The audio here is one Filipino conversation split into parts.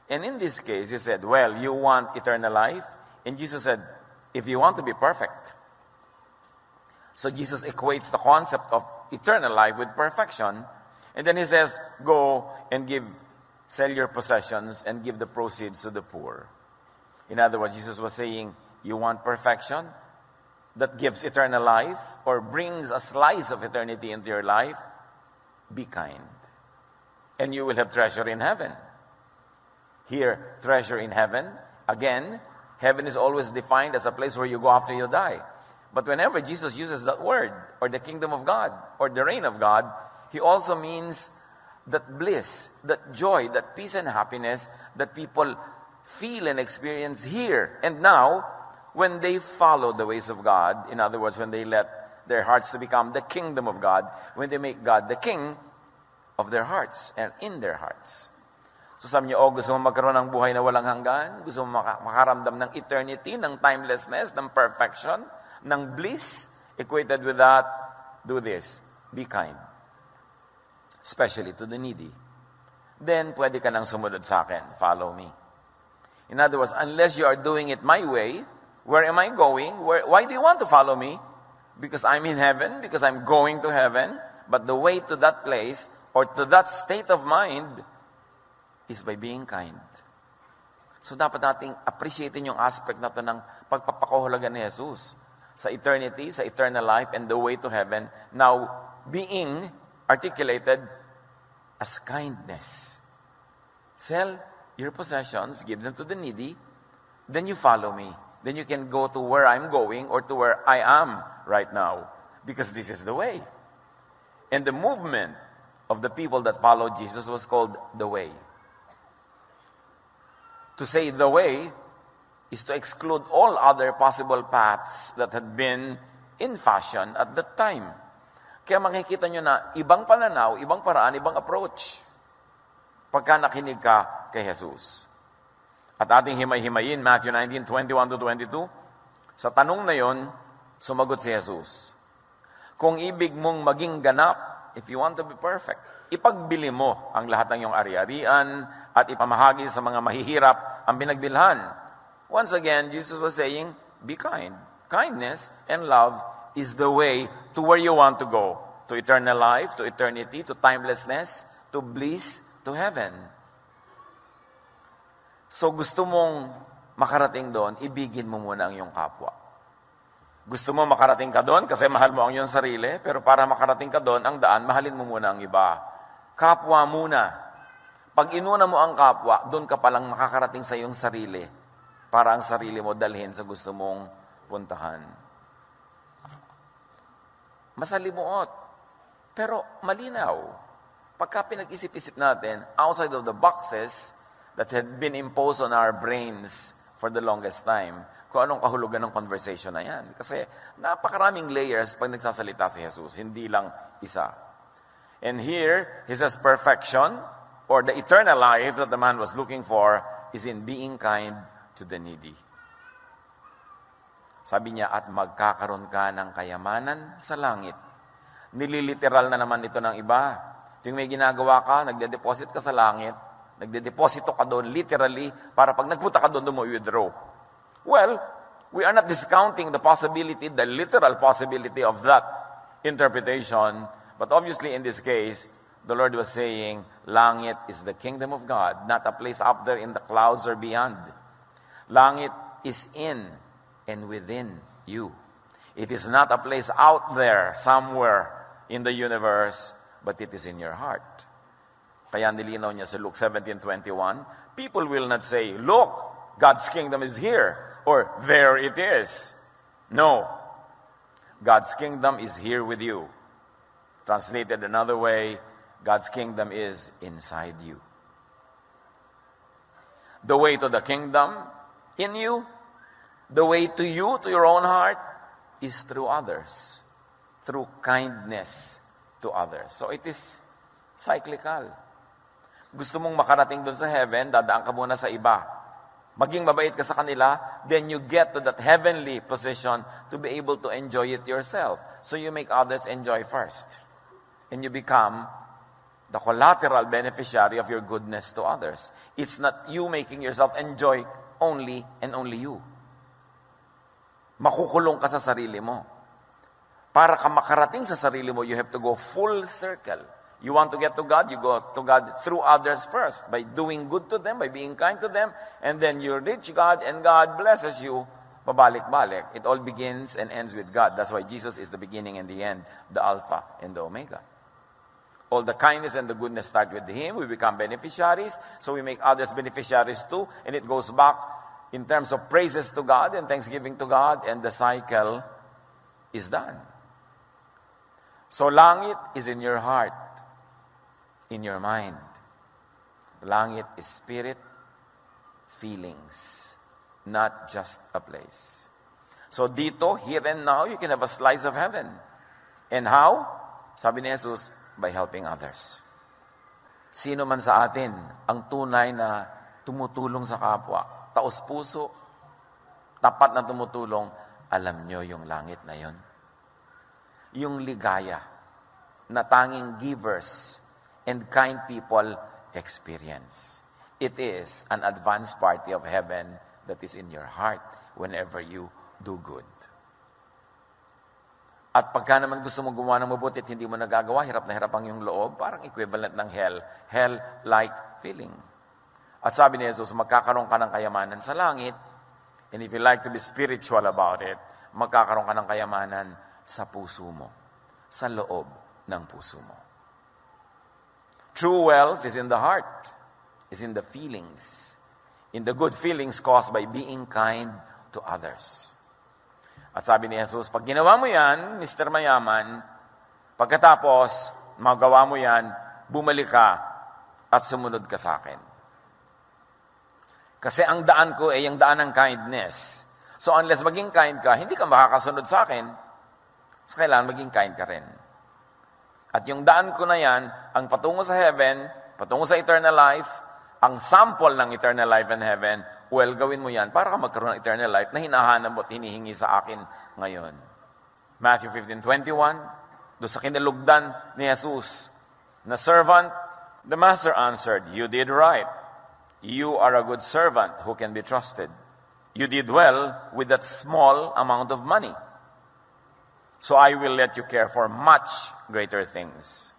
And in this case, he said, well, you want eternal life? And Jesus said, if you want to be perfect. So Jesus equates the concept of eternal life with perfection. And then he says, go and sell your possessions and give the proceeds to the poor. In other words, Jesus was saying, you want perfection that gives eternal life or brings a slice of eternity into your life? Be kind. And you will have treasure in heaven. Here, treasure in heaven. Again, heaven is always defined as a place where you go after you die. But whenever Jesus uses that word, or the kingdom of God, or the reign of God, he also means that bliss, that joy, that peace and happiness that people feel and experience here and now when they follow the ways of God. In other words, when they let their hearts to become the kingdom of God, when they make God the king of their hearts and in their hearts. So sabi niyo, gusto mo magkaroon ng buhay na walang hanggan? Gusto mo makaramdam ng eternity, ng timelessness, ng perfection, ng bliss? Equated with that, do this. Be kind. Especially to the needy. Then, pwede ka nang sumunod sa akin. Follow me. In other words, unless you are doing it my way, where am I going? Why do you want to follow me? Because I'm in heaven, because I'm going to heaven. But the way to that place, or to that state of mind, is by being kind. So dapat nating appreciatein yung aspect na to ng pagpapakahulugan ni Jesus sa eternity, sa eternal life, and the way to heaven, now being articulated as kindness. Sell your possessions, give them to the needy, then you follow me. Then you can go to where I'm going or to where I am right now, because this is the way. And the movement of the people that followed Jesus was called the way. To say the way is to exclude all other possible paths that had been in fashion at that time. Kaya makikita nyo na ibang pananaw, ibang paraan, ibang approach pagka nakinig ka kay Jesus. At ating himay-himayin, Matthew 19:21-22, sa tanong na yon, sumagot si Jesus. Kung ibig mong maging ganap, if you want to be perfect, ipagbili mo ang lahat ng iyong ari-arian at ipamahagi sa mga mahihirap ang pinagbilhan. Once again, Jesus was saying, be kind. Kindness and love is the way to where you want to go. To eternal life, to eternity, to timelessness, to bliss, to heaven. So gusto mong makarating doon, ibigin mo muna ang iyong kapwa. Gusto mo makarating ka doon kasi mahal mo ang iyong sarili, pero para makarating ka doon, ang daan, mahalin mo muna ang iba. Kapwa muna. Pag inuna mo ang kapwa, doon ka palang makakarating sa iyong sarili para ang sarili mo dalhin sa gusto mong puntahan. Masalimuot, pero malinaw. Pagka pinag-isip-isip natin, outside of the boxes that had been imposed on our brains for the longest time, kung anong kahulugan ng conversation na yan. Kasi napakaraming layers pag nagsasalita si Jesus, hindi lang isa. And here, he says perfection, or the eternal life that the man was looking for, is in being kind to the needy. Sabi niya, at magkakaroon ka ng kayamanan sa langit. Nililiteral na naman ito ng iba. Yung may ginagawa ka, nagde-deposit ka sa langit, nagde-deposito ka doon, literally, para pag nagpunta ka doon, mo i-withdraw. Well, we are not discounting the possibility, the literal possibility of that interpretation, but obviously in this case, the Lord was saying, langit is the kingdom of God, not a place up there in the clouds or beyond. Langit is in and within you. It is not a place out there, somewhere in the universe, but it is in your heart. Kaya nilinaw niya sa Luke 17:21, people will not say, look, God's kingdom is here, or there it is. No. God's kingdom is here with you. Translated another way, God's kingdom is inside you. The way to the kingdom in you, the way to you, to your own heart, is through others. Through kindness to others. So it is cyclical. Gusto mong makarating doon sa heaven, dadaan ka muna sa iba. Maging mabait ka sa kanila, then you get to that heavenly position to be able to enjoy it yourself. So you make others enjoy first. And you become the collateral beneficiary of your goodness to others. It's not you making yourself enjoy only and only you. Makukulong ka sa sarili mo. Para ka makarating sa sarili mo, you have to go full circle. You want to get to God, you go to God through others first, by doing good to them, by being kind to them, and then you reach God, and God blesses you, pabalik-balik. It all begins and ends with God. That's why Jesus is the beginning and the end, the Alpha and the Omega. All the kindness and the goodness start with Him. We become beneficiaries, so we make others beneficiaries too, and it goes back in terms of praises to God and thanksgiving to God, and the cycle is done. So langit is in your heart, in your mind. Langit is spirit, feelings, not just a place. So dito, here and now, you can have a slice of heaven. And how? Sabi ni Jesus, by helping others. Sino man sa atin ang tunay na tumutulong sa kapwa, taos puso, tapat na tumutulong, alam nyo yung langit na yon. Yung ligaya na tanging givers and kind people experience. It is an advanced party of heaven that is in your heart whenever you do good. At pagka naman gusto mo gumawa ng mabuti at hindi mo nagagawa, hirap na hirap ang yung loob, parang equivalent ng hell. Hell-like feeling. At sabi ni Jesus, magkakaroon ka ng kayamanan sa langit, and if you like to be spiritual about it, magkakaroon ka ng kayamanan sa puso mo, sa loob ng puso mo. True wealth is in the heart, is in the feelings, in the good feelings caused by being kind to others. At sabi ni Jesus, pag ginawa mo yan, Mr. Mayaman, pagkatapos magawa mo yan, bumalik ka at sumunod ka sa akin. Kasi ang daan ko ay ang daan ng kindness. So unless maging kind ka, hindi ka makakasunod sa akin. So kailangan maging kind ka rin. At yung daan ko na yan, ang patungo sa heaven, patungo sa eternal life, ang sample ng eternal life and heaven, well, gawin mo yan para ka magkaroon ng eternal life na hinahanap mo at hinihingi sa akin ngayon. Matthew 15:21, doon sa kinalugdan ni Jesus na servant, the master answered, "You did right. You are a good servant who can be trusted. You did well with that small amount of money. So I will let you care for much greater things.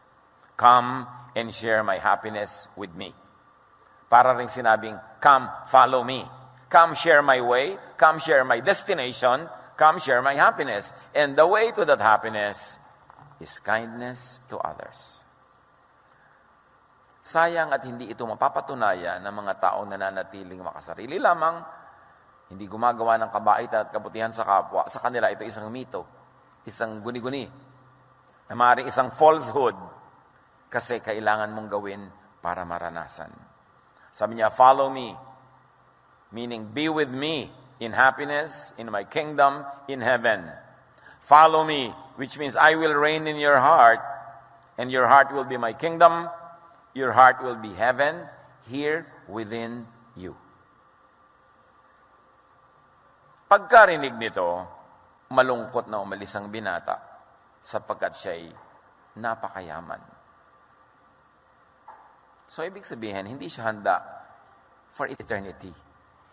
Come and share my happiness with me." Para rin sinabing, come, follow me. Come share my way. Come share my destination. Come share my happiness. And the way to that happiness is kindness to others. Sayang at hindi ito mapapatunayan ng mga taong nananatiling makasarili lamang, hindi gumagawa ng kabaitan at kabutihan sa kapwa. Sa kanila, ito isang mito, isang guni-guni, na maaaring isang falsehood, kasi kailangan mong gawin para maranasan. Sabi niya, follow me, meaning be with me in happiness, in my kingdom, in heaven. Follow me, which means I will reign in your heart, and your heart will be my kingdom, your heart will be heaven, here within you. Pagkarinig nito, malungkot na umalis ang binata, sapagkat siya'y napakayaman. So, ibig sabihin, hindi siya handa for eternity.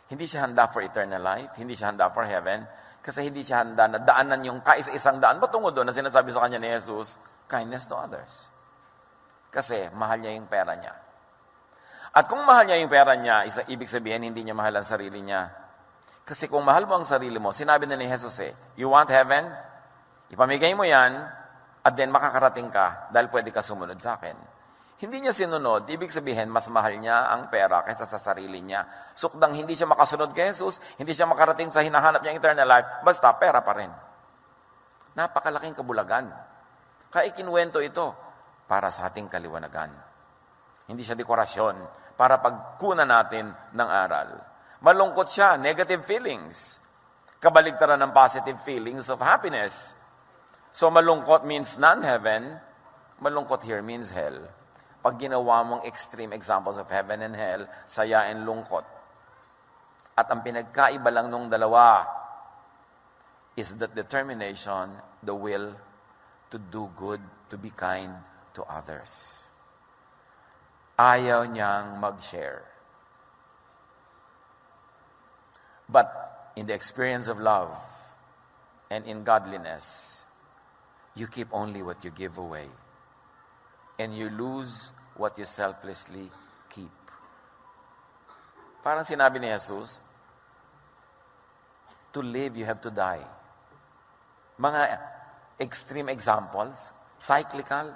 Hindi siya handa for eternal life. Hindi siya handa for heaven. Kasi hindi siya handa na daanan yung kaisa-isang daan patungo doon na sinasabi sa kanya ni Jesus, kindness to others. Kasi mahal niya yung pera niya. At kung mahal niya yung pera niya, ibig sabihin, hindi niya mahal ang sarili niya. Kasi kung mahal mo ang sarili mo, sinabi na ni Jesus you want heaven? Ipamigay mo yan, at then makakarating ka dahil pwede ka sumunod sa akin. Hindi niya sinunod, ibig sabihin, mas mahal niya ang pera kaysa sa sarili niya. Sukdang hindi siya makasunod kay Jesus, hindi siya makarating sa hinahanap niyang eternal life, basta pera pa rin. Napakalaking kabulagan. Kaya ikinwento ito para sa ating kaliwanagan. Hindi siya dekorasyon para pagkunan natin ng aral. Malungkot siya, negative feelings. Kabaligtaran ng positive feelings of happiness. So malungkot means non-heaven, malungkot here means hell. Pag ginawa mong extreme examples of heaven and hell, saya and lungkot. At ang pinagkaiba lang nung dalawa is that determination, the will to do good, to be kind to others. Ayaw niyang mag-share. But in the experience of love and in godliness, you keep only what you give away. And you lose what you selflessly keep. Parang sinabi ni Jesus, to live, you have to die. Mga extreme examples, cyclical,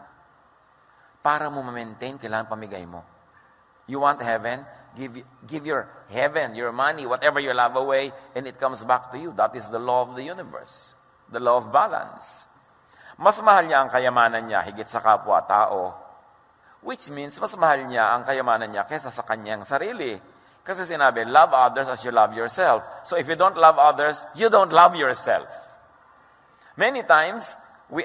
para mo ma-maintain, kailangan pamigay mo. You want heaven? Give your heaven, your money, whatever you love away, and it comes back to you. That is the law of the universe. The law of balance. Mas mahal niya ang kayamanan niya higit sa kapwa-tao. Which means, mas mahal niya ang kayamanan niya kaysa sa kanyang sarili. Kasi sinabi, love others as you love yourself. So if you don't love others, you don't love yourself. Many times, we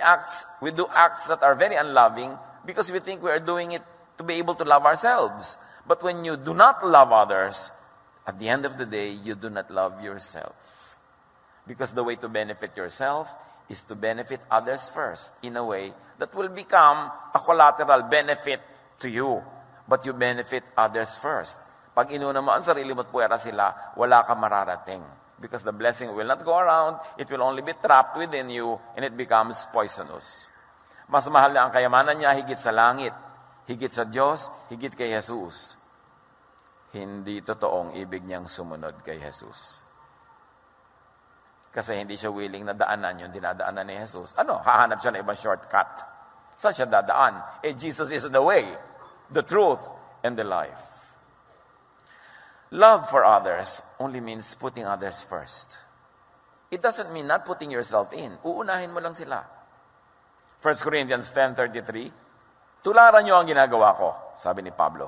do acts that are very unloving because we think we are doing it to be able to love ourselves. But when you do not love others, at the end of the day, you do not love yourself. Because the way to benefit yourself is to benefit others first in a way that will become a collateral benefit to you. But you benefit others first. Pag inuna mo ang sarili mo at puwera sila, wala ka mararating. Because the blessing will not go around, it will only be trapped within you, and it becomes poisonous. Mas mahal na ang kayamanan niya higit sa langit, higit sa Diyos, higit kay Jesus. Hindi totoong ibig niyang sumunod kay Jesus. Kasi hindi siya willing na daanan yung dinadaanan ni Jesus. Hahanap siya ng ibang shortcut. Saan siya dadaan? Jesus is the way, the truth, and the life. Love for others only means putting others first. It doesn't mean not putting yourself in. Uunahin mo lang sila. 1 Corinthians 10:33, tularan niyo ang ginagawa ko, sabi ni Pablo.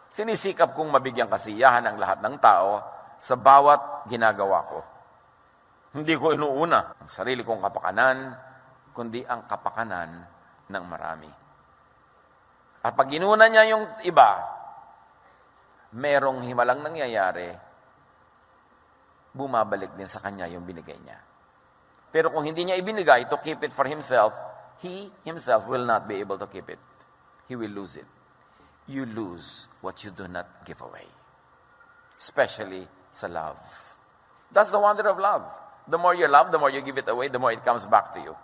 Sinisikap kong mabigyan kasiyahan ang lahat ng tao sa bawat ginagawa ko. Hindi ko inuuna ang sarili kong kapakanan, kundi ang kapakanan ng marami. At pag inuna niya yung iba, merong himalang nangyayari, bumabalik din sa kanya yung binigay niya. Pero kung hindi niya ibinigay to keep it for himself, he himself will not be able to keep it. He will lose it. You lose what you do not give away. Especially sa love. That's the wonder of love. The more you love, the more you give it away, the more it comes back to you.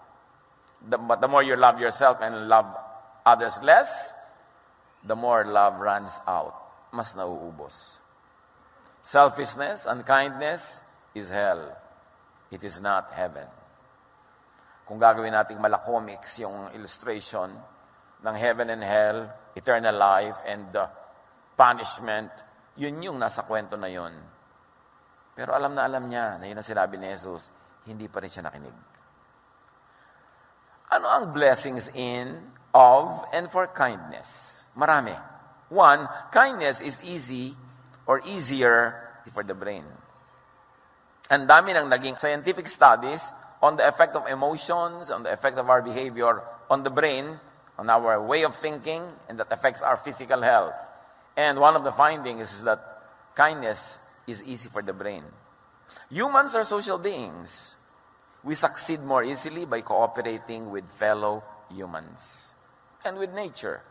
But the more you love yourself and love others less, the more love runs out. Mas nauubos. Selfishness and kindness is hell. It is not heaven. Kung gagawin nating malacomics yung illustration ng heaven and hell, eternal life, and punishment, yun yung nasa kwento na yun. Pero alam niya na yun ang sinabi ni Jesus, hindi pa rin siya nakinig. Ano ang blessings in, of, and for kindness? Marami. One, kindness is easy or easier for the brain. Ang dami ng naging scientific studies on the effect of emotions, on the effect of our behavior on the brain, on our way of thinking, and that affects our physical health. And one of the findings is that kindness is easy for the brain. Humans are social beings. We succeed more easily by cooperating with fellow humans and with nature.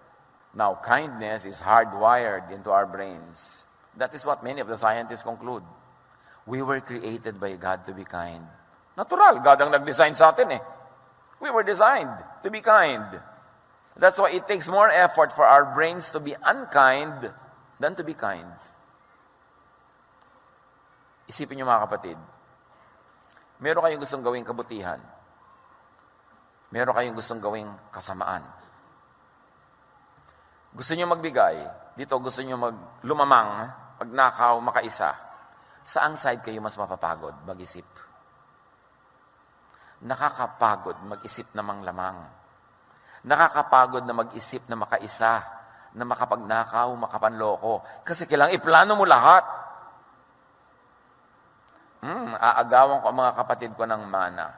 Now, kindness is hardwired into our brains. That is what many of the scientists conclude. We were created by God to be kind. Natural, God ang nag-design sa atin eh. We were designed to be kind. That's why it takes more effort for our brains to be unkind than to be kind. Isipin niyo mga kapatid, meron kayong gustong gawing kabutihan. Meron kayong gustong gawing kasamaan. Gusto niyo magbigay, dito gusto niyo lumamang, magnakaw, makaisa. Saang side kayo mas mapapagod mag-isip? Nakakapagod mag-isip na manglamang. Nakakapagod na mag-isip na makaisa, na makapagnakaw, makapanloko. Kasi kailangang iplano mo lahat. Aagawan ko ang mga kapatid ko ng mana.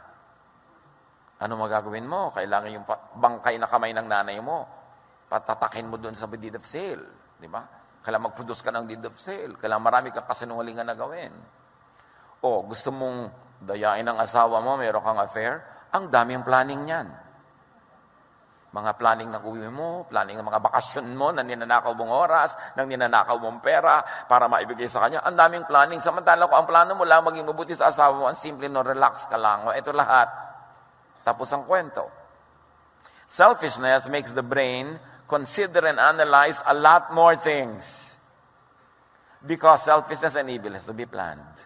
Ano magagawin mo? Kailangan yung bangkay na kamay ng nanay mo. Patatakin mo doon sa deed of sale. Di ba? Kailangan mag-produce ka ng deed of sale. Kailangan marami kang kasinungalingan na gawin. O, gusto mong dayain ang asawa mo, meron kang affair, ang daming planning niyan. Mga planning ng uwi mo, planning ng mga bakasyon mo, ng ninanakaw mong oras, ng ninanakaw mong pera para maibigay sa kanya. Ang daming planning. Samantala ko, ang plano mo lang maging mabuti sa asawa mo, ang simple no, relax ka lang. O, ito lahat. Tapos ang kwento. Selfishness makes the brain consider and analyze a lot more things. Because selfishness and evil has to be planned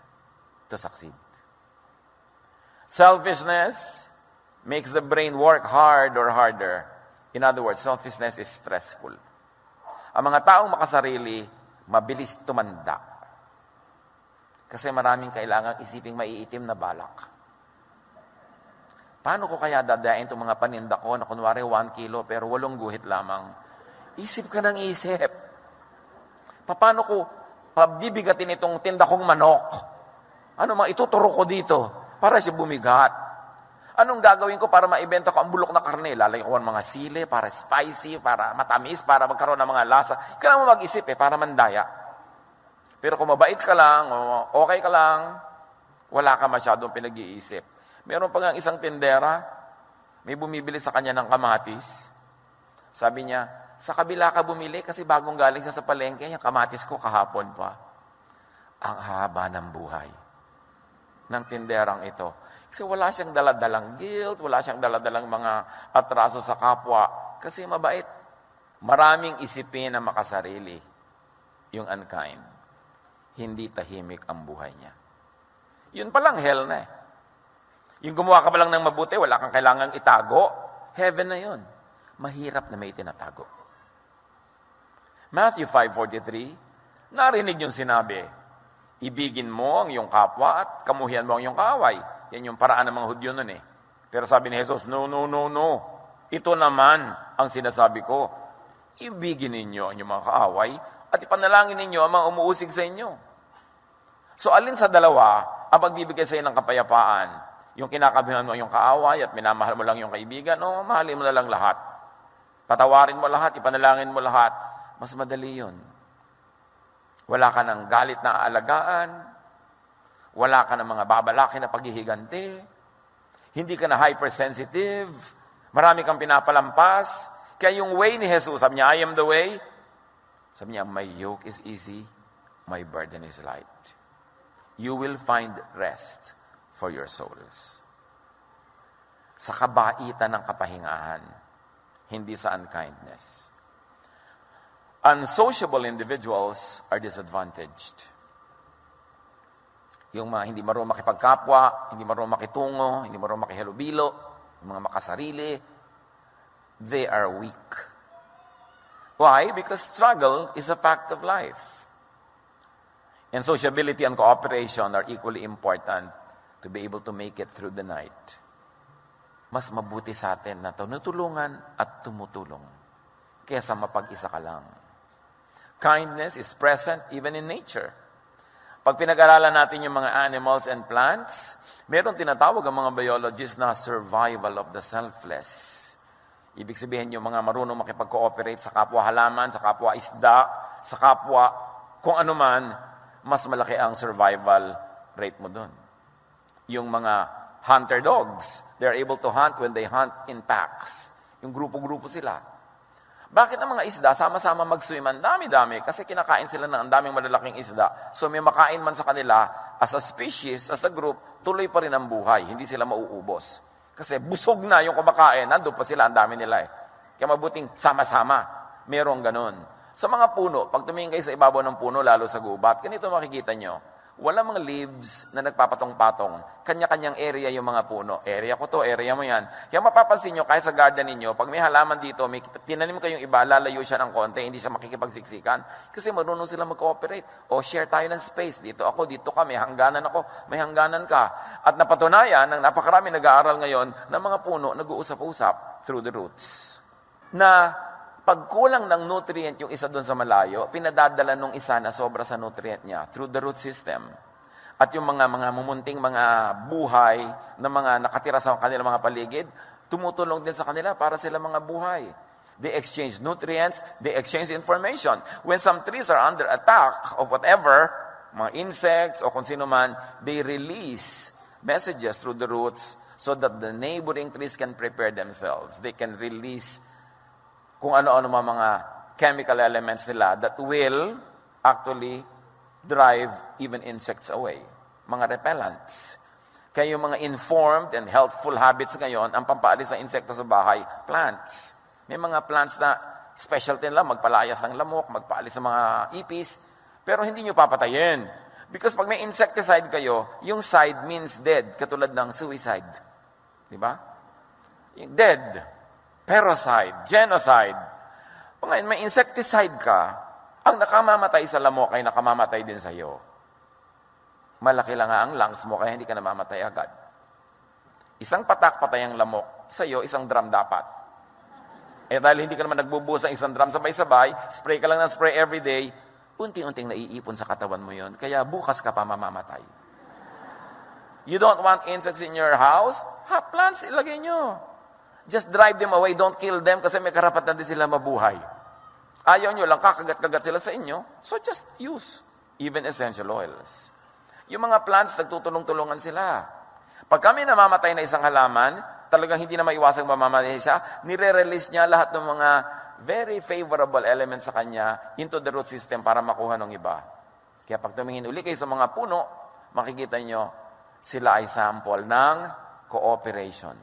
to succeed. Selfishness makes the brain work hard or harder. In other words, selfishness is stressful. Ang mga taong makasarili, mabilis tumanda. Kasi maraming kailangang isiping maiitim na balak. Paano ko kaya dadain itong mga paninda ko na kunwari 1 kilo pero 8 guhit lamang? Isip ka ng isip. Paano ko pabibigatin itong tinda kong manok? Ano mga ituturo ko dito para siya bumigat? Anong gagawin ko para maibenta ko ang bulok na karne? Lalagyan ko ng mga sili, para spicy, para matamis, para magkaroon ng mga lasa. Kailangan mo mag-isip para mandaya. Pero kung mabait ka lang, okay ka lang, wala ka masyadong pinag-iisip. Meron pa nga isang tindera, may bumibili sa kanya ng kamatis. Sabi niya, sa kabila ka bumili kasi bagong galing siya sa palengke, yung kamatis ko kahapon pa. Ang haba ng buhay ng tinderang ito. Kasi wala siyang daladalang guilt, wala siyang daladalang mga atraso sa kapwa. Kasi mabait. Maraming isipin na makasarili. Yung unkind. Hindi tahimik ang buhay niya. Yun palang hell na eh. Yung gumawa ka pa lang ng mabuti, wala kang kailangang itago. Heaven na yun. Mahirap na may tinatago. Matthew 5:43, narinig yung sinabi, ibigin mo ang iyong kapwa at kamuhian mo ang iyong kaaway. Yan yung paraan ng mga Hudyo nun eh. Pero sabi ni Jesus, no. Ito naman ang sinasabi ko. Ibigin ninyo ang inyong mga kaaway at ipanalangin ninyo ang mga umuusig sa inyo. So alin sa dalawa ang pagbibigay sa iyo ng kapayapaan? Yung kinakabihan mo ang iyong kaaway at minamahal mo lang yung kaibigan, o mahalin mo na lang lahat. Patawarin mo lahat, ipanalangin mo lahat. Mas madali yun. Wala ka ng galit na aalagaan. Wala ka ng mga babalakin na paghihiganti. Hindi ka na hypersensitive. Marami kang pinapalampas. Kaya yung way ni Jesus, sabi niya, I am the way. Sabi niya, my yoke is easy, my burden is light. You will find rest for your souls. Sa kabaitan ng kapahingahan, hindi sa unkindness. Unsociable individuals are disadvantaged. Yung mga hindi marunong makipagkapwa, hindi marunong makitungo, hindi marunong makihalubilo, yung mga makasarili, they are weak. Why? Because struggle is a fact of life. And sociability and cooperation are equally important to be able to make it through the night. Mas mabuti sa atin na tinutulungan at tumutulong kaysa mapag-isa ka lang. Kindness is present even in nature. Pag pinag-aralan natin yung mga animals and plants, meron tinatawag ang mga biologists na survival of the selfless. Ibig sabihin yung mga marunong makipag-cooperate sa kapwa halaman, sa kapwa isda, sa kapwa kung ano man, mas malaki ang survival rate mo doon. Yung mga hunter dogs, they're able to hunt when they hunt in packs. Yung grupo-grupo sila. Bakit ang mga isda, sama-sama mag-swim? Ang dami-dami. Kasi kinakain sila ng ang daming malalaking isda. So may makain man sa kanila, as a species, as a group, tuloy pa rin ang buhay. Hindi sila mauubos. Kasi busog na yung kumakain. Nandun pa sila, ang dami nila eh. Kaya mabuting sama-sama. Merong ganun. Sa mga puno, pag tumingin kayo sa ibabaw ng puno, lalo sa gubat, ganito makikita nyo. Walang mga leaves na nagpapatong-patong. Kanya-kanyang area yung mga puno. Area ko to, area mo yan. Kaya mapapansin nyo, kahit sa garden ninyo, pag may halaman dito, may tinanim kayong iba, lalayo siya ng konti, hindi siya makikipagsiksikan. Kasi marunong sila mag-cooperate. O share tayo ng space. Dito ako, dito ka, may hangganan ako, may hangganan ka. At napatunayan, ng napakarami nag-aaral ngayon, ng mga puno nag-uusap-usap through the roots. Na pagkulang ng nutrient yung isa doon sa malayo, pinadadala nung isa na sobra sa nutrient niya through the root system. At yung mga mumunting mga buhay na mga nakatira sa kanilang mga paligid, tumutulong din sa kanila para sila mga buhay. They exchange nutrients, they exchange information. When some trees are under attack of whatever, mga insects o kung sino man, they release messages through the roots so that the neighboring trees can prepare themselves. They can release kung ano-ano mga chemical elements nila that will actually drive even insects away. Mga repellents. Kaya yung mga informed and healthful habits ngayon, ang pampaalis ng insekto sa bahay, plants. May mga plants na specialty nila, magpalayas ng lamok, magpaalis ng mga ipis, pero hindi nyo papatayin. Because pag may insecticide kayo, yung side means dead, katulad ng suicide. Di ba? Yung dead, parasite, genocide. Ngayon, may insecticide ka, ang nakamamatay sa lamok ay nakamamatay din sa iyo. Malaki lang nga ang lungs mo, kaya hindi ka namamatay agad. Isang patak patay ang lamok, sa iyo, isang drum dapat. Dahil hindi ka naman nagbubuhos ng isang drum sabay-sabay, spray ka lang ng spray every day, unti-unting naiipon sa katawan mo yon, kaya bukas ka pa mamamatay. You don't want insects in your house? Plants, ilagay nyo. Just drive them away, don't kill them, kasi may karapatan din sila mabuhay. Ayaw nyo lang, kakagat-kagat sila sa inyo, so just use even essential oils. Yung mga plants, nagtutulong-tulungan sila. Pag kami namamatay na isang halaman, talagang hindi na maiwasang mamamatay siya, nire-release niya lahat ng mga very favorable elements sa kanya into the root system para makuha ng iba. Kaya pag tumingin uli kayo sa mga puno, makikita nyo, sila ay sample ng cooperation.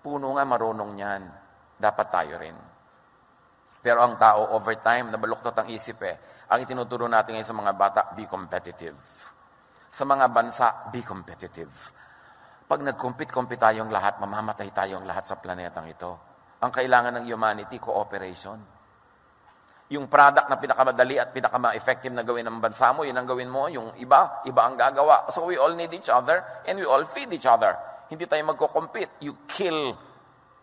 Puno nga marunong niyan. Dapat tayo rin. Pero ang tao, over time, nabaluktot ang isip Ang itinuturo natin ngayon sa mga bata, be competitive. Sa mga bansa, be competitive. Pag nag-compete tayong lahat, mamamatay tayong lahat sa planetang ito. Ang kailangan ng humanity, cooperation. Yung product na pinakamadali at pinakama-effective na gawin ng bansa mo, yun ang gawin mo. Yung iba ang gagawa. So we all need each other and we all feed each other. Hindi tayo magko-compete. You kill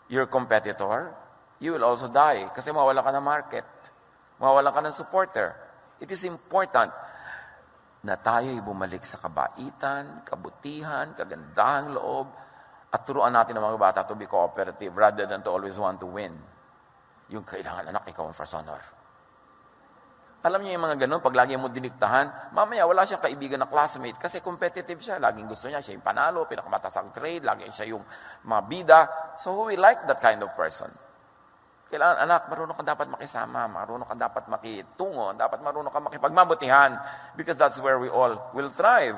your competitor, you will also die. Kasi mawalan ka ng market. Mawalan ka ng supporter. It is important na tayo'y bumalik sa kabaitan, kabutihan, kagandahang loob, at turuan natin ang mga bata to be cooperative rather than to always want to win. Yung kailangan, anak, ikaw ang first honor. Alam niyo yung mga ganun, pag lagi mo diniktahan, mamaya wala siyang kaibigan na classmate kasi competitive siya. Laging gusto niya, siya yung panalo, pinakamataas ang grade, lagi siya yung mga bida. So who will like that kind of person? Kailangan, anak, marunong ka dapat makisama, marunong ka dapat makitungo, dapat marunong ka makipagmabutihan because that's where we all will thrive.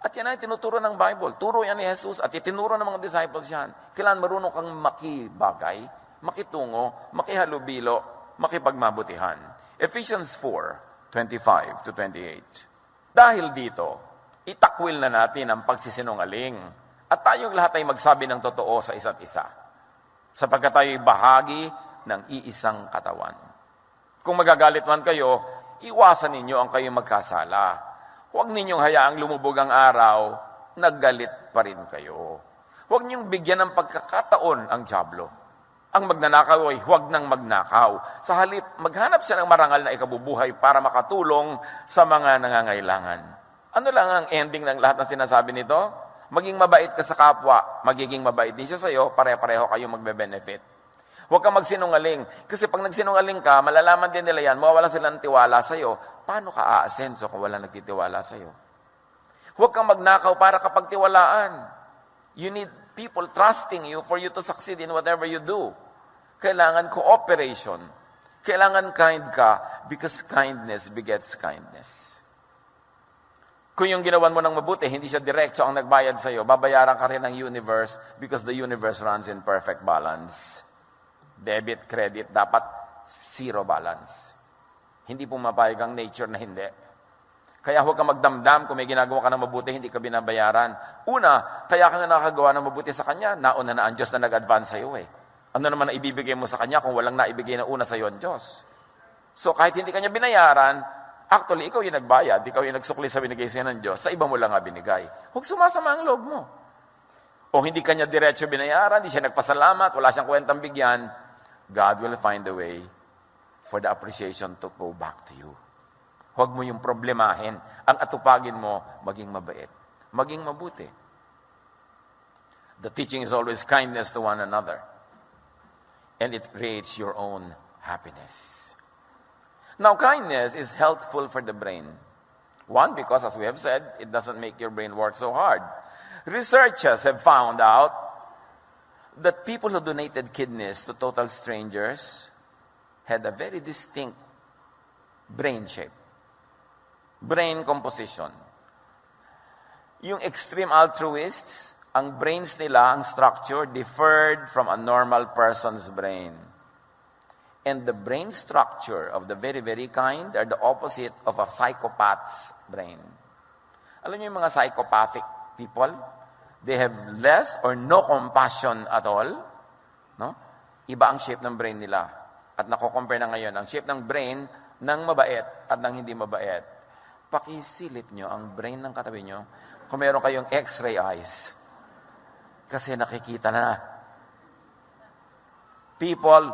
At yan ay tinuturo ng Bible. Turo yan ni Jesus at itinuro ng mga disciples yan. Kailangan marunong kang makibagay, makitungo, makihalubilo, makipagmabutihan. Ephesians 4:25-28. Dahil dito, itakwil na natin ang pagsisinungaling at tayong lahat ay magsabi ng totoo sa isa't isa. Sapagkat tayo'y bahagi ng iisang katawan. Kung magagalit man kayo, iwasan ninyo ang kayong magkasala. Huwag ninyong hayaang lumubog ang araw, naggalit pa rin kayo. Huwag ninyong bigyan ng pagkakataon ang dyablo. Ang magnanakaw ay huwag nang magnakaw. Sa halip, maghanap siya ng marangal na ikabubuhay para makatulong sa mga nangangailangan. Ano lang ang ending ng lahat ng sinasabi nito? Maging mabait ka sa kapwa, magiging mabait din siya sa iyo, pare-pareho kayong magbe-benefit. Huwag kang magsinungaling. Kasi pag nagsinungaling ka, malalaman din nila yan, mawawala sila ng tiwala sa iyo. Paano ka aasenso kung wala nagtitiwala sa iyo? Huwag kang magnakaw para kapag tiwalaan. You need people trusting you for you to succeed in whatever you do. Kailangan cooperation. Kailangan kind ka because kindness begets kindness. Kung yung ginawan mo ng mabuti, hindi siya diretso ang nagbayad sa iyo, babayaran ka rin ng universe because the universe runs in perfect balance. Debit, credit, dapat zero balance. Hindi pumapayag ang nature na hindi. Kaya huwag kang magdamdam kung may ginagawa ka ng mabuti, hindi ka binabayaran. Una, kaya ka nga nakagawa ng mabuti sa Kanya, nauna na ang Diyos na nag-advance sa iyo . Ano naman ang ibibigay mo sa Kanya kung walang naibigay na una sa iyo ang Diyos? So kahit hindi Kanya binayaran, actually, ikaw yung nagbayad, ikaw yung nagsukli sa binigay sa'yo ng Diyos, sa iba mo lang nga binigay. Huwag sumasama ang loob mo. O hindi Kanya diretso binayaran, hindi siya nagpasalamat, wala siyang kwentang bigyan, God will find a way for the appreciation to go back to you. Huwag mo yung problemahin. Ang atupagin mo, maging mabait. Maging mabuti. The teaching is always kindness to one another. And it creates your own happiness. Now, kindness is healthful for the brain. One, because as we have said, it doesn't make your brain work so hard. Researchers have found out that people who donated kidneys to total strangers had a very distinct brain shape, brain composition. Yung extreme altruists, ang brains nila, ang structure, differed from a normal person's brain. And the brain structure of the very, very kind are the opposite of a psychopath's brain. Alam niyo yung mga psychopathic people? They have less or no compassion at all. No? Iba ang shape ng brain nila. At nako-compare na ngayon ang shape ng brain ng mabait at ng hindi mabait. Pakisilip nyo ang brain ng katabi nyo kung meron kayong x-ray eyes. Kasi nakikita na. People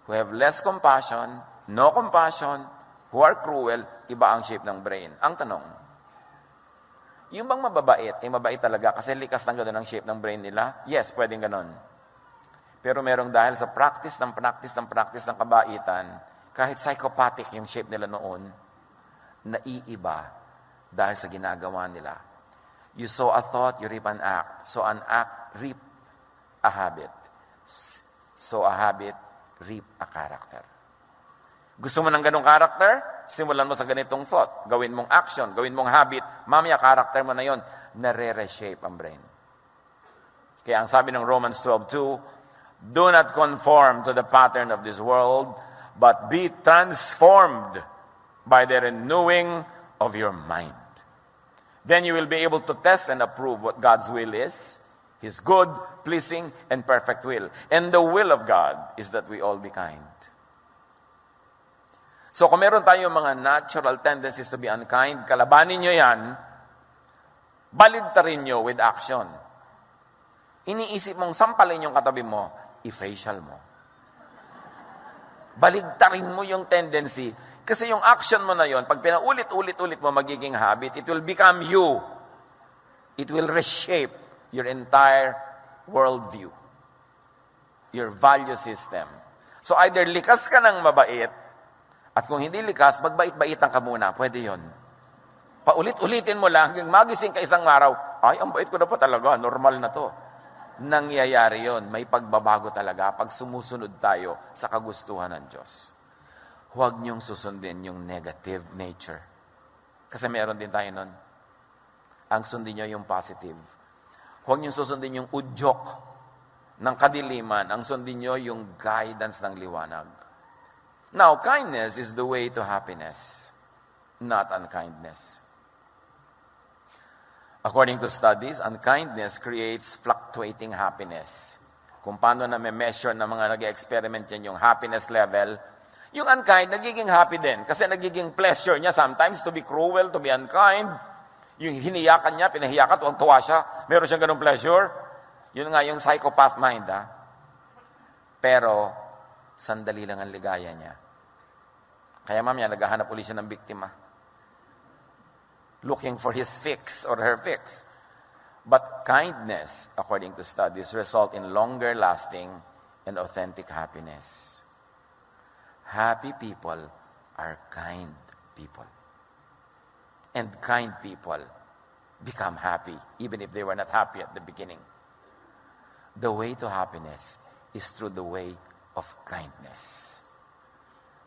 who have less compassion, no compassion, who are cruel, iba ang shape ng brain. Ang tanong, yung bang mababait, mabait talaga kasi likas ng gano'n ang shape ng brain nila? Yes, pwedeng gano'n. Pero merong dahil sa practice ng kabaitan, kahit psychopathic yung shape nila noon, naiiba dahil sa ginagawa nila. You sow a thought, you reap an act. So an act, reap a habit. So a habit, reap a character. Gusto mo ng ganong character? Simulan mo sa ganitong thought. Gawin mong action, gawin mong habit. Mamaya, character mo na yon, nare-reshape ang brain. Kaya ang sabi ng Romans 12:2, do not conform to the pattern of this world, but be transformed by the renewing of your mind. Then you will be able to test and approve what God's will is, His good, pleasing, and perfect will. And the will of God is that we all be kind. So kung meron tayong mga natural tendencies to be unkind, kalabanin nyo yan, baligtarin nyo with action. Iniisip mong sampalin yung katabi mo, i-facial mo. Baligtarin mo yung tendency. Kasi yung action mo na yon, pag pinaulit-ulit-ulit mo magiging habit, it will become you. It will reshape your entire worldview, your value system. So either likas ka ng mabait, at kung hindi likas, magbait-baitan ka muna. Pwede yon. Paulit-ulitin mo lang, hanggang magising ka isang araw, ay, ang bait ko na pa talaga, normal na to. Nangyayari yon. May pagbabago talaga pag sumusunod tayo sa kagustuhan ng Diyos. Huwag niyong susundin yung negative nature. Kasi meron din tayo nun. Ang sundin niyo yung positive. Huwag niyong susundin yung udyok ng kadiliman. Ang sundin niyo yung guidance ng liwanag. Now, kindness is the way to happiness, not unkindness. According to studies, unkindness creates fluctuating happiness. Kung paano na may measure na mga nag-experiment yan yung happiness level, yung unkind, nagiging happy din. Kasi nagiging pleasure niya sometimes to be cruel, to be unkind. Yung hiniyakan niya, pinahiyakan, tuwang-tuwa siya. Meron siyang ganung pleasure. Yun nga yung psychopath mind, ha? Pero, sandali lang ang ligaya niya. Kaya mamaya, naghahanap ulit siya ng biktima. Looking for his fix or her fix. But kindness, according to studies, result in longer lasting and authentic happiness. Happy people are kind people. And kind people become happy, even if they were not happy at the beginning. The way to happiness is through the way of kindness.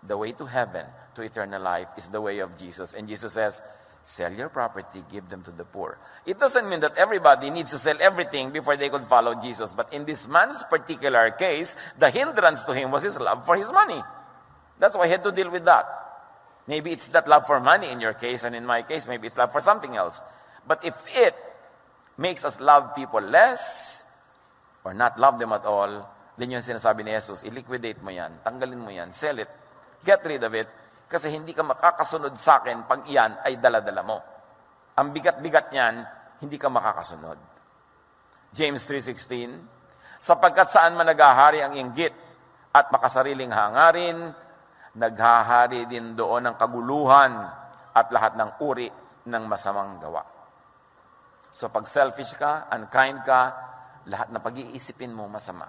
The way to heaven, to eternal life, is the way of Jesus. And Jesus says, sell your property, give them to the poor. It doesn't mean that everybody needs to sell everything before they could follow Jesus. But in this man's particular case, the hindrance to him was his love for his money. That's why he had to deal with that. Maybe it's that love for money in your case, and in my case, maybe it's love for something else. But if it makes us love people less, or not love them at all, then yung sinasabi ni Jesus, i-liquidate mo yan, tanggalin mo yan, sell it, get rid of it, kasi hindi ka makakasunod sa akin pag iyan ay dala-dala mo. Ang bigat-bigat niyan, hindi ka makakasunod. James 3:16, sapagkat saan man naghahari ang inggit at makasariling hangarin, naghahari din doon ang kaguluhan at lahat ng uri ng masamang gawa. So pag selfish ka, unkind ka, lahat na pag-iisipin mo masama.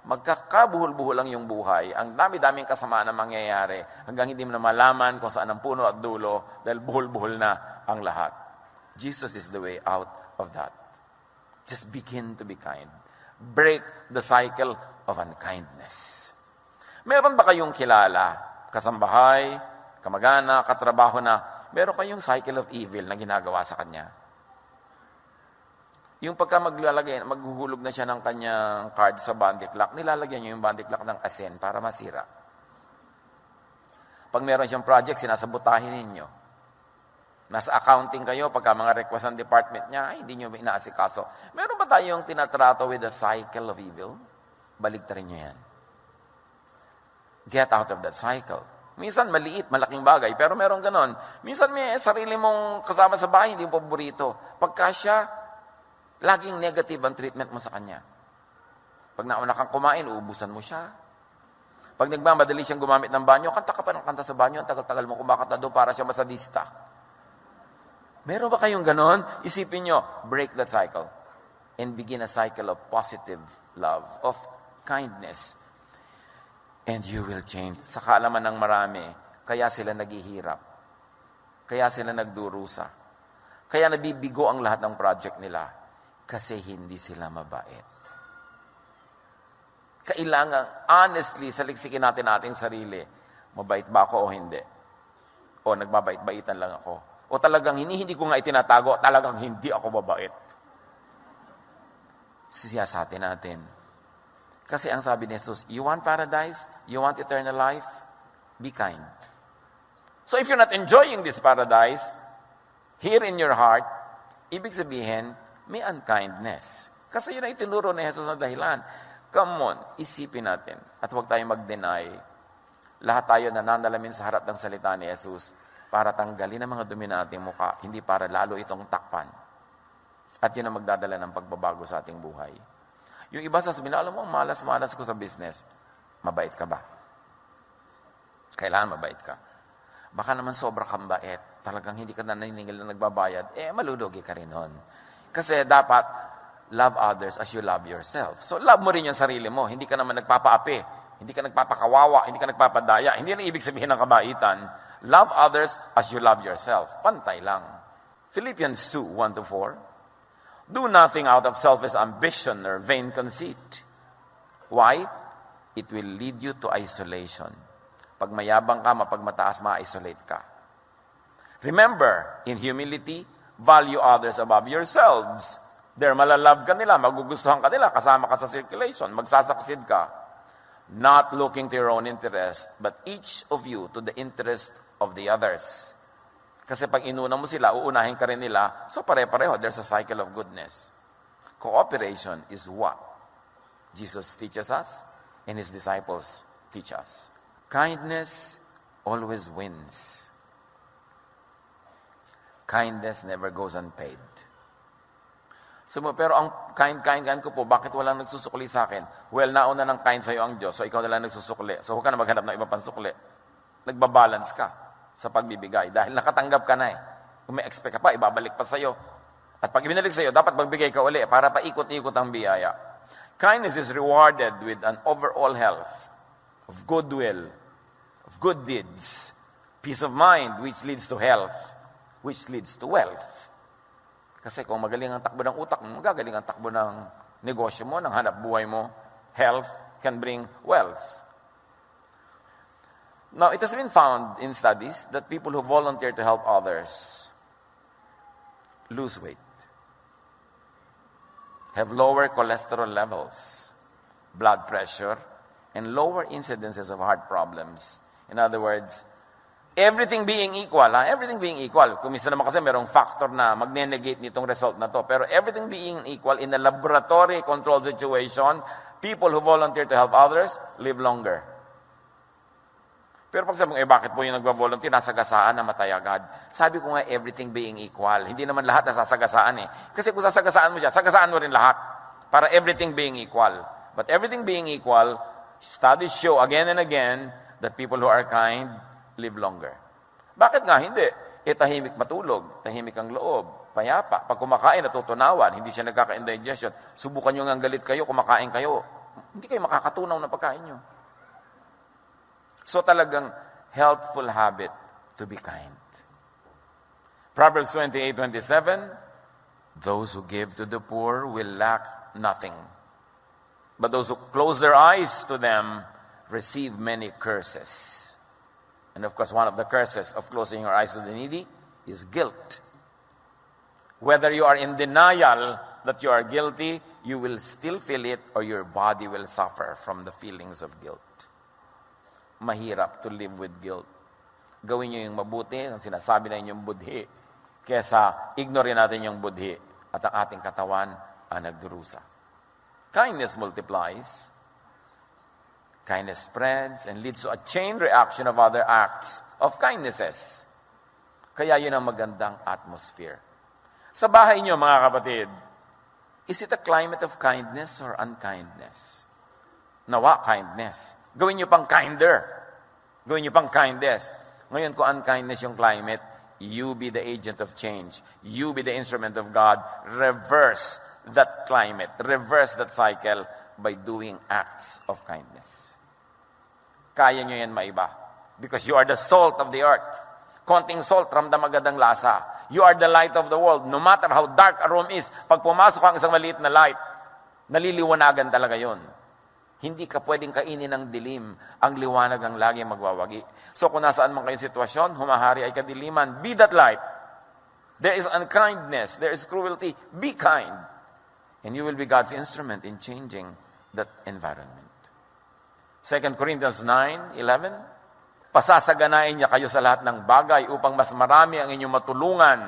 Magkakabuhol-buhol lang yung buhay. Ang dami-daming kasamaan na mangyayari hanggang hindi mo na malaman kung saan ang puno at dulo dahil buhol-buhol na ang lahat. Jesus is the way out of that. Just begin to be kind. break the cycle of unkindness. Meron ba kayong kilala, kasambahay, kamag-anak, katrabaho na meron kayong cycle of evil na ginagawa sa kanya? Yung pagka maghuhulog na siya ng kanyang card sa bandy clock, nilalagyan niyo yung bandy clock ng asin para masira. Pag meron siyang project, sinasabotahin ninyo. Nasa accounting kayo, pagka mga request ng department niya, ay, hindi nyo inaasikaso. Meron ba tayong tinatrato with the cycle of evil? Baligtarin nyo yan. Get out of that cycle. Minsan maliit, malaking bagay, pero meron ganon. Minsan may sarili mong kasama sa bahay, hindi mo paborito. Pagka siya, laging negative ang treatment mo sa kanya. Pag nauna kang kumain, uubusan mo siya. Pag nagmamadali siyang gumamit ng banyo, kanta ka pa ng kanta sa banyo, ang tagal-tagal mo kumakanta doon para siya masadista. Meron ba kayong ganon? Isipin nyo, break that cycle and begin a cycle of positive love, of kindness. And you will change. Sa kaalaman ng marami, kaya sila naghihirap. Kaya sila nagdurusa. Kaya nabibigo ang lahat ng project nila. Kasi hindi sila mabait. Kailangan, honestly, saliksikin natin ating sarili. Mabait ba ako o hindi? O nagbabait-baitan lang ako? O talagang hindi ko nga itinatago, talagang hindi ako mabait. Siyasatin natin. Kasi ang sabi ni Jesus, you want paradise? You want eternal life? Be kind. So if you're not enjoying this paradise, here in your heart, ibig sabihin, may unkindness. Kasi yun ang itinuro ni Jesus na dahilan. Come on, isipin natin. At huwag tayong mag-deny. Lahat tayo nananalamin sa harap ng salita ni Jesus para tanggalin ang mga dumi na ating mukha, hindi para lalo itong takpan. At yun ang magdadala ng pagbabago sa ating buhay. Yung iba sasabihin, alam mo, malas-malas ko sa business. Mabait ka ba? Kailangan mabait ka. Baka naman sobra kang bait. Talagang hindi ka na naniningil na nagbabayad. Malulugi ka rin nun. Kasi dapat, love others as you love yourself. So, love mo rin yung sarili mo. Hindi ka naman nagpapaapi. Hindi ka nagpapakawawa. Hindi ka nagpapadaya. Hindi na ibig sabihin ng kabaitan. Love others as you love yourself. Pantay lang. Philippians 2, 1-4. Do nothing out of selfish ambition or vain conceit. Why? It will lead you to isolation. Pag mayabang ka, mapagmataas, ma-isolate ka. Remember, in humility, value others above yourselves. There, malalove ka nila, magugustuhan ka nila, kasama ka sa circulation, magsasaksid ka. Not looking to your own interest, but each of you to the interest of the others. Kasi pag inuna mo sila, uunahin ka rin nila, so pare-pareho, there's a cycle of goodness. Cooperation is what Jesus teaches us and His disciples teach us. Kindness always wins. Kindness never goes unpaid. So, pero ang kind ko po, bakit walang nagsusukli sa akin? Well, nauna ng kind sa'yo ang Diyos, so ikaw na lang nagsusukli. So, huwag ka na maghanap ng iba pang sukli. Nagbabalance ka sa pagbibigay dahil nakatanggap ka na eh. Kung may expect ka pa, ibabalik pa sa'yo. At pag ibinalik sa'yo, dapat magbigay ka uli para paikot-ikot ang biyaya. Kindness is rewarded with an overall health of goodwill, of good deeds, peace of mind, which leads to health, which leads to wealth. Kasi kung magaling ang takbo ng utak mo, magagaling ang takbo ng negosyo mo, ng hanap buhay mo. Health can bring wealth. Now, it has been found in studies that people who volunteer to help others lose weight, have lower cholesterol levels, blood pressure, and lower incidences of heart problems. In other words, everything being equal, everything being equal. Kung minsan naman kasi merong factor na magne-negate nitong result na to. Pero everything being equal, in a laboratory controlled situation, people who volunteer to help others live longer. Pero pag sabi mo, bakit po yung nagva-volunteer, nasagasaan na matay agad? Sabi ko nga, everything being equal. Hindi naman lahat nasasagasaan eh. Kasi kung sasagasaan mo siya, sagasaan mo rin lahat. Para everything being equal. But everything being equal, studies show again and again that people who are kind live longer. Bakit nga? Hindi. Tahimik matulog, tahimik ang loob, payapa. Pag kumakain, natutunawan, hindi siya nagkaka-indigestion. Subukan nyo nga galit kayo, kumakain kayo. Hindi kayo makakatunaw na pagkain nyo. So talagang helpful habit to be kind. Proverbs 28:27, those who give to the poor will lack nothing. But those who close their eyes to them receive many curses. And of course, one of the curses of closing your eyes to the needy is guilt. Whether you are in denial that you are guilty, you will still feel it or your body will suffer from the feelings of guilt. Mahirap to live with guilt. Gawin nyo yung mabuti, ang sinasabi na inyong budhi, kesa ignore natin yung budhi at ang ating katawan ang nagdurusa. Kindness multiplies. Kindness spreads and leads to a chain reaction of other acts of kindnesses. Kaya yun ang magandang atmosphere. Sa bahay niyo, mga kapatid, is it a climate of kindness or unkindness? Nawa, kindness. Gawin niyo pang kinder. Gawin niyo pang kindest. Ngayon, kung unkindness yung climate, you be the agent of change. You be the instrument of God. Reverse that climate. Reverse that cycle by doing acts of kindness. Kaya nyo yan maiba. Because you are the salt of the earth. Konting salt, ramdam agad ang lasa. You are the light of the world. No matter how dark a room is, pag pumasok ang isang maliit na light, naliliwanagan talaga yon. Hindi ka pwedeng kainin ng dilim. Ang liwanag ang lagi magwawagi. So kung nasaan man kayong sitwasyon, humahari ay kadiliman, be that light. There is unkindness, there is cruelty, be kind. And you will be God's instrument in changing that environment. 2 Corinthians 9:11, pasasaganain niya kayo sa lahat ng bagay upang mas marami ang inyong matulungan.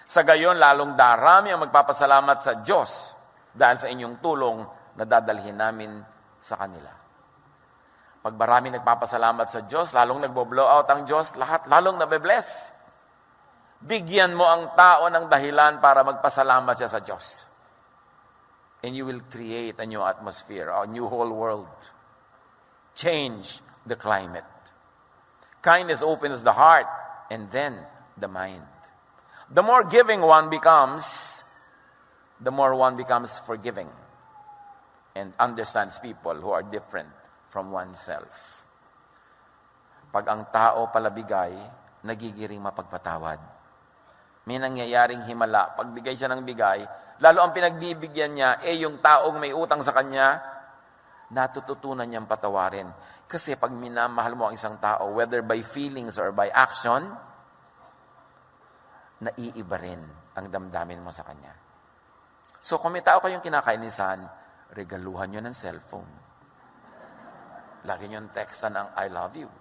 Sa gayon, lalong darami ang magpapasalamat sa Diyos dahil sa inyong tulong na dadalhin namin sa kanila. Pag marami nagpapasalamat sa Diyos, lalong nagbo-blow out ang Diyos, lahat lalong nabe-bless. Bigyan mo ang tao ng dahilan para magpasalamat siya sa Diyos. And you will create a new atmosphere, a new whole world. Change the climate. Kindness opens the heart and then the mind. The more giving one becomes, the more one becomes forgiving and understands people who are different from oneself. Pag ang tao palabigay, nagigiring mapagpatawad. May nangyayaring himala. Pag bigay siya ng bigay, lalo ang pinagbibigyan niya, yung taong may utang sa kanya, natututunan niyang patawarin. Kasi pag minamahal mo ang isang tao, whether by feelings or by action, naiiba rin ang damdamin mo sa kanya. So kung may tao kayong kinakainisan, regaluhan nyo ng cellphone. Lagi nyo textan ng I love you.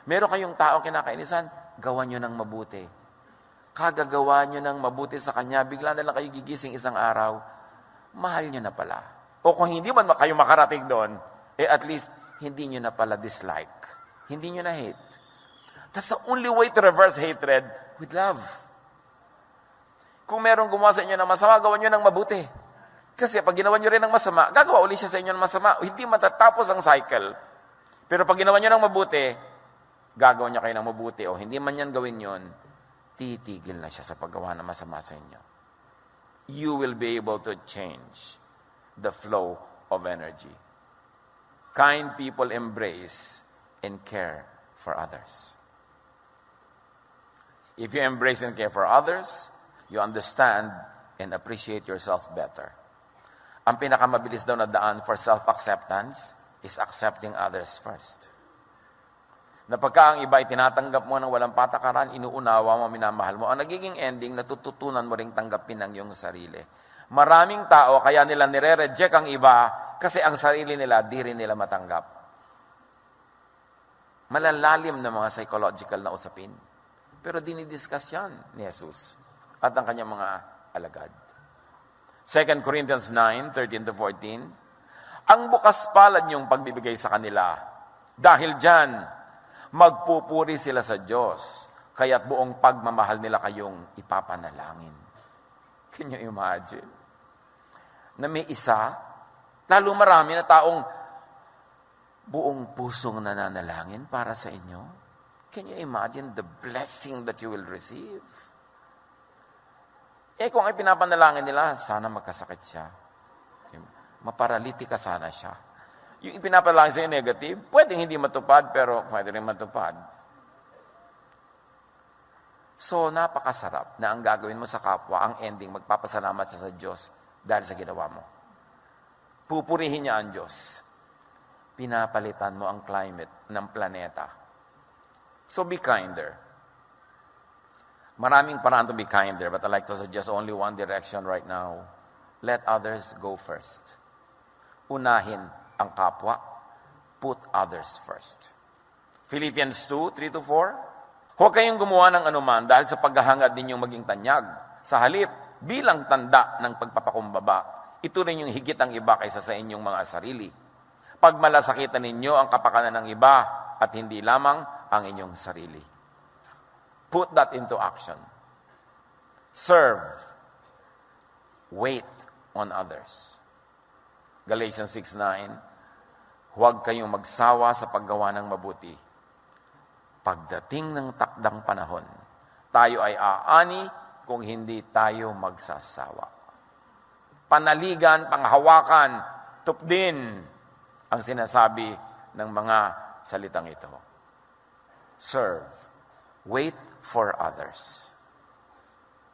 Meron kayong tao kinakainisan, gawan nyo ng mabuti. Kagagawa nyo ng mabuti sa kanya, bigla na lang kayo gigising isang araw, mahal nyo na pala. O kung hindi man kayo makarating doon, at least, hindi nyo na pala dislike. Hindi nyo na hate. That's the only way to reverse hatred with love. Kung merong gumawa sa inyo ng masama, gawan nyo ng mabuti. Kasi pag ginawa nyo rin ng masama, gagawa ulit siya sa inyo ng masama. Hindi matatapos ang cycle. Pero pag ginawa nyo ng mabuti, gagawa nyo kayo ng mabuti. O hindi man yan gawin yon, titigil na siya sa paggawa ng masama sa inyo. You will be able to change the flow of energy. Kind people embrace and care for others. If you embrace and care for others, you understand and appreciate yourself better. Ang pinakamabilis daw na daan for self-acceptance is accepting others first. Na pagka ang iba ay tinatanggap mo ng walang patakaran, inuunawa mo, minamahal mo, ang nagiging ending, natututunan mo ring tanggapin ang iyong sarili. Maraming tao, kaya nila nire-reject ang iba kasi ang sarili nila, di rin nila matanggap. Malalalim na mga psychological na usapin. Pero dinidiscuss yan ni Jesus at ang kanyang mga alagad. 2 Corinthians 9:13-14, ang bukas palad niyong pagbibigay sa kanila. Dahil dyan, magpupuri sila sa Diyos, kaya't buong pagmamahal nila kayong ipapanalangin. Can you imagine? Na may isa, lalo marami na taong buong pusong nananalangin para sa inyo. Can you imagine the blessing that you will receive? Kung ay pinapanalangin nila, sana magkasakit siya. Maparalitika sana siya. Yung ipinapanalangin sa'yo negative, pwedeng hindi matupad, pero pwede rin matupad. So, napakasarap na ang gagawin mo sa kapwa, ang ending, magpapasalamat sa Diyos dahil sa ginawa mo. Pupurihin niya ang Diyos. Pinapalitan mo ang climate ng planeta. So be kinder. Maraming paraan to be kinder, but I like to suggest only one direction right now. Let others go first. Unahin ang kapwa. Put others first. Philippians 2, 3-4. Huwag kayong gumawa ng anuman dahil sa paghahangad ninyong maging tanyag. Sa halip, bilang tanda ng pagpapakumbaba, ito rin yung higit ang iba kaysa sa inyong mga sarili. Pagmalasakitan ninyo ang kapakanan ng iba at hindi lamang ang inyong sarili. Put that into action. Serve. Wait on others. Galatians 6:9. Huwag kayong magsawa sa paggawa ng mabuti. Pagdating ng takdang panahon, tayo ay aani kung hindi tayo magsasawa. Panaligan, panghawakan, tupdin ang sinasabi ng mga salitang ito. Serve. Wait for others.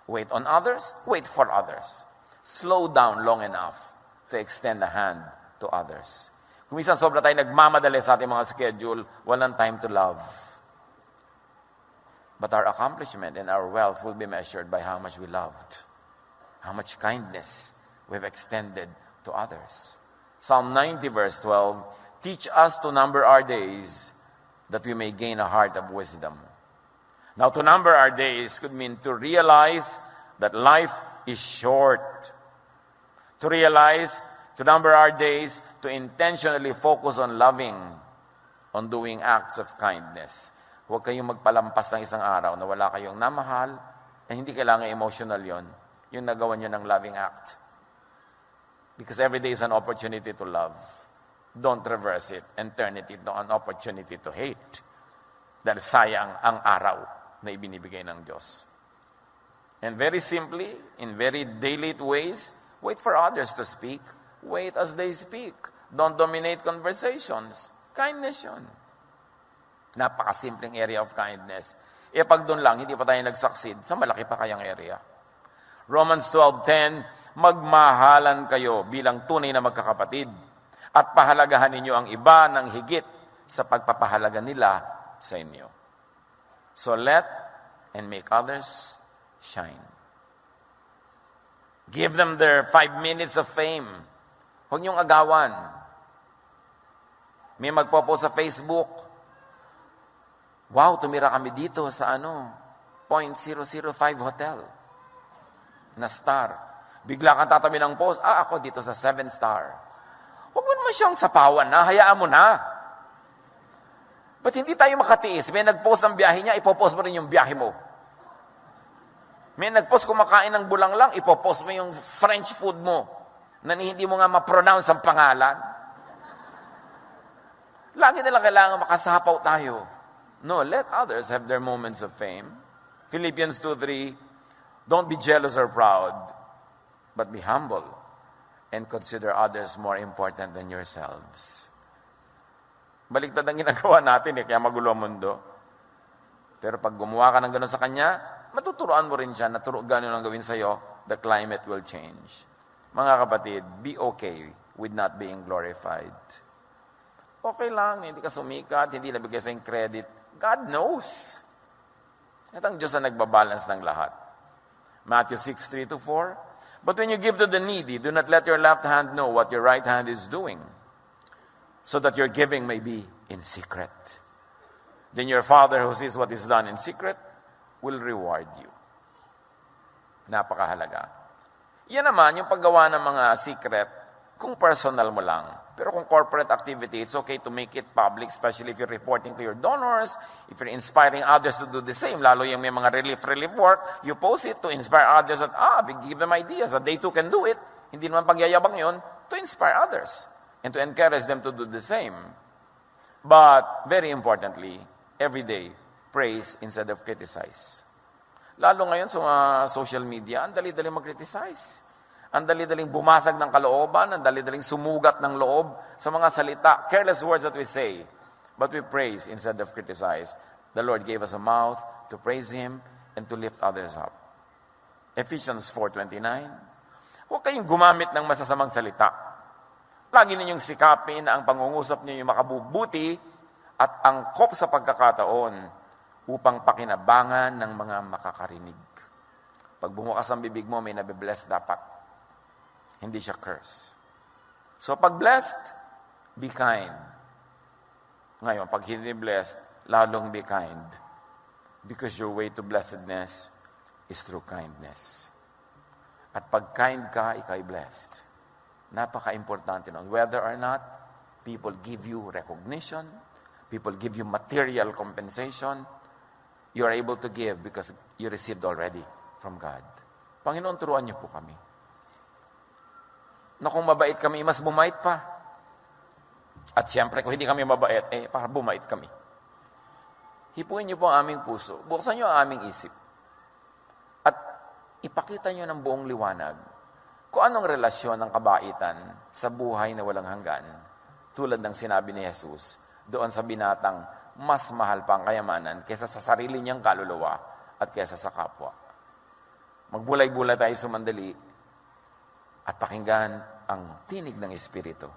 Wait on others, wait for others. Slow down long enough to extend a hand to others. Kung minsan sobra tayo nagmamadali sa ating mga schedule, walang time to love. But our accomplishment and our wealth will be measured by how much we loved, how much kindness we've extended to others. Psalm 90 verse 12, teach us to number our days that we may gain a heart of wisdom. Now, to number our days could mean to realize that life is short. To realize, to number our days, to intentionally focus on loving, on doing acts of kindness. Huwag kayong magpalampas ng isang araw na wala kayong namahal, hindi kailangan emotional yon, yung nagawa nyo ng loving act. Because every day is an opportunity to love. Don't reverse it and turn it into an opportunity to hate. Dahil sayang ang araw na ibinibigay ng Diyos. And very simply, in very daily ways, wait for others to speak. Wait as they speak. Don't dominate conversations. Kindness yun. Napakasimpleng area of kindness. E pag doon lang, hindi pa tayo nag-succeed, sa malaki pa kayang area. Romans 12:10, magmahalan kayo bilang tunay na magkakapatid at pahalagahan ninyo ang iba ng higit sa pagpapahalaga nila sa inyo. So let and make others shine. Give them their 5 minutes of fame. Huwag niyong agawan. May magpo-post sa Facebook, wow, tumira kami dito sa .005 hotel na star. Bigla kang tatabi ng post, ako dito sa 7 star. Huwag mo naman siyang sapawan na, hayaan mo na. Ba't hindi tayo makatiis? May nag-post ng biyahe niya, ipopost mo rin yung biyahe mo. May nag-post kumakain ng bulang lang, ipopost mo yung French food mo na hindi mo nga ma-pronounce ang pangalan. Lagi nila kailangan makasapaw tayo. No, let others have their moments of fame. Philippians 2:3, don't be jealous or proud, but be humble and consider others more important than yourselves. Baliktad ang ginagawa natin kaya magulo ang mundo. Pero pag gumawa ka ng gano'n sa kanya, matuturuan mo rin siya na gano'n ang gawin sa'yo, the climate will change. Mga kapatid, be okay with not being glorified. Okay lang, hindi ka sumikat, hindi nabigay sa'yung credit. God knows. At ang Diyos ang nagbabalance ng lahat. Matthew 6:3-4, but when you give to the needy, do not let your left hand know what your right hand is doing, so that your giving may be in secret. Then your Father who sees what is done in secret will reward you. Napakahalaga. Yan naman, yung paggawa ng mga secret, kung personal mo lang. Pero kung corporate activity, it's okay to make it public, especially if you're reporting to your donors, if you're inspiring others to do the same, lalo yung may mga relief work, you post it to inspire others that, give them ideas that they too can do it. Hindi naman pagyayabang yun, to inspire others. And to encourage them to do the same. But, very importantly, every day, praise instead of criticize. Lalo ngayon sa social media, ang dali-daling mag-criticize. Ang dali-daling bumasag ng kalooban, ang dali-daling sumugat ng loob sa mga salita, careless words that we say. But we praise instead of criticize. The Lord gave us a mouth to praise Him and to lift others up. Ephesians 4:29, huwag kayong gumamit ng masasamang salita. Lagi ninyong sikapin na ang pangungusap ninyo makabubuti at angkop sa pagkakataon upang pakinabangan ng mga makakarinig. Pag bumukas ang bibig mo, may nabibless dapat. Hindi siya curse. So pag blessed, be kind. Ngayon, pag hindi blessed, lalong be kind. Because your way to blessedness is through kindness. At pag kind ka, ika'y blessed. Napaka-importante nun. Whether or not people give you recognition, people give you material compensation, you are able to give because you received already from God. Panginoon, turuan niyo po kami. Na kung mabait kami, mas bumait pa. At siyempre, kung hindi kami mabait, para bumait kami. Hipuin niyo po ang aming puso. Buksan niyo ang aming isip. At ipakita niyo ng buong liwanag kung anong relasyon ng kabaitan sa buhay na walang hanggan. Tulad ng sinabi ni Jesus, doon sa binatang mas mahal pa ang kayamanan kaysa sa sarili niyang kaluluwa at kaysa sa kapwa. Magbulay-bulay tayo sumandali at pakinggan ang tinig ng Espiritu